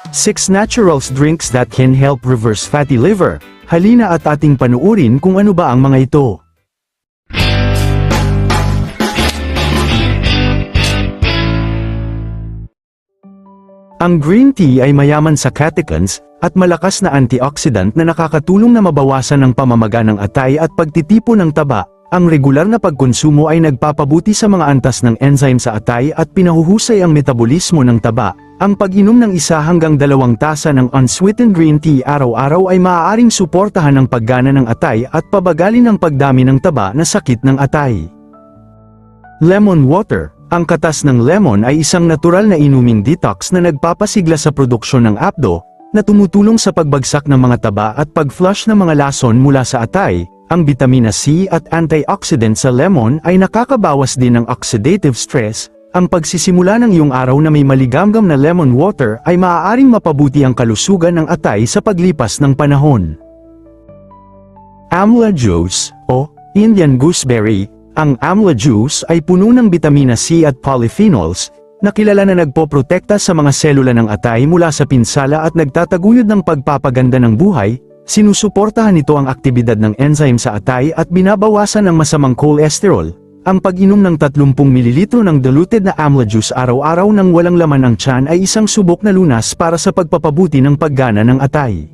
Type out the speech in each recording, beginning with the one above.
6 natural drinks that can help reverse fatty liver. Halina at ating panuurin kung ano ba ang mga ito. Ang green tea ay mayaman sa catechins at malakas na antioxidant na nakakatulong na mabawasan ang pamamaga ng atay at pagtitipo ng taba. Ang regular na pagkonsumo ay nagpapabuti sa mga antas ng enzyme sa atay at pinahuhusay ang metabolismo ng taba. Ang pag-inom ng 1 hanggang 2 tasa ng unsweetened green tea araw-araw ay maaaring suportahan ang paggana ng atay at pabagalin ang pagdami ng taba na sakit ng atay. Lemon water. Ang katas ng lemon ay isang natural na inuming detox na nagpapasigla sa produksyon ng apdo, na tumutulong sa pagbagsak ng mga taba at pag-flush ng mga lason mula sa atay. Ang bitamina C at antioxidant sa lemon ay nakakabawas din ng oxidative stress. Ang pagsisimula ng iyong araw na may maligamgam na lemon water ay maaaring mapabuti ang kalusugan ng atay sa paglipas ng panahon. Amla juice, o Indian gooseberry. Ang amla juice ay puno ng bitamina C at polyphenols, na kilala na nagpoprotekta sa mga selula ng atay mula sa pinsala at nagtataguyod ng pagpapaganda ng buhay. Sinusuportahan nito ang aktibidad ng enzyme sa atay at binabawasan ang masamang cholesterol. Ang pag-inom ng 30 ml ng diluted na amla juice araw-araw nang walang laman ang tiyan ay isang subok na lunas para sa pagpapabuti ng paggana ng atay.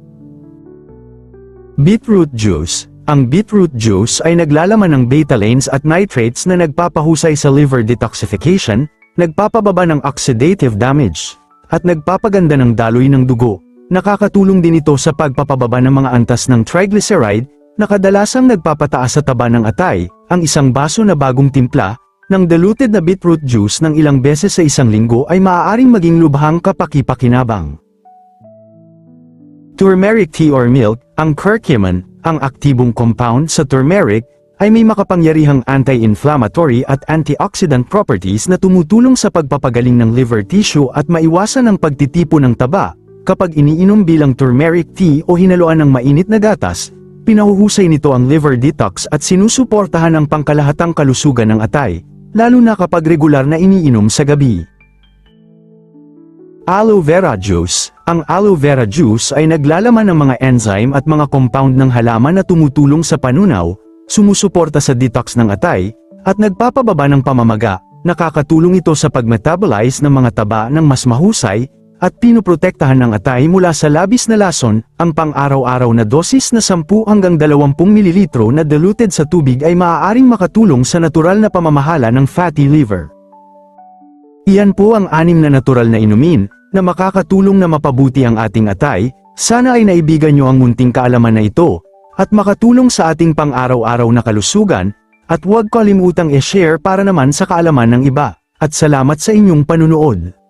Beetroot juice. Ang beetroot juice ay naglalaman ng betalains at nitrates na nagpapahusay sa liver detoxification, nagpapababa ng oxidative damage, at nagpapaganda ng daloy ng dugo. Nakakatulong din ito sa pagpapababa ng mga antas ng triglyceride, na kadalasang nagpapataas sa taba ng atay. Ang isang baso na bagong timpla ng diluted na beetroot juice ng ilang beses sa isang linggo ay maaaring maging lubhang kapaki-pakinabang. Turmeric tea or milk. Ang curcumin, ang aktibong compound sa turmeric, ay may makapangyarihang anti-inflammatory at antioxidant properties na tumutulong sa pagpapagaling ng liver tissue at maiwasan ang pagtitipo ng taba. Kapag iniinom bilang turmeric tea o hinaluan ng mainit na gatas, pinahuhusay nito ang liver detox at sinusuportahan ang pangkalahatang kalusugan ng atay, lalo na kapag regular na iniinom sa gabi. Aloe vera juice. Ang aloe vera juice ay naglalaman ng mga enzyme at mga compound ng halaman na tumutulong sa panunaw, sumusuporta sa detox ng atay, at nagpapababa ng pamamaga. Nakakatulong ito sa pag-metabolize ng mga taba ng mas mahusay, at pinoprotektahan ng atay mula sa labis na lason. Ang pang-araw-araw na dosis na 10 hanggang 20 ml na diluted sa tubig ay maaaring makatulong sa natural na pamamahala ng fatty liver. Iyan po ang 6 na natural na inumin, na makakatulong na mapabuti ang ating atay. Sana ay naibigan nyo ang munting kaalaman na ito, at makatulong sa ating pang-araw-araw na kalusugan, at huwag kalimutang i-share para naman sa kaalaman ng iba. At salamat sa inyong panunood.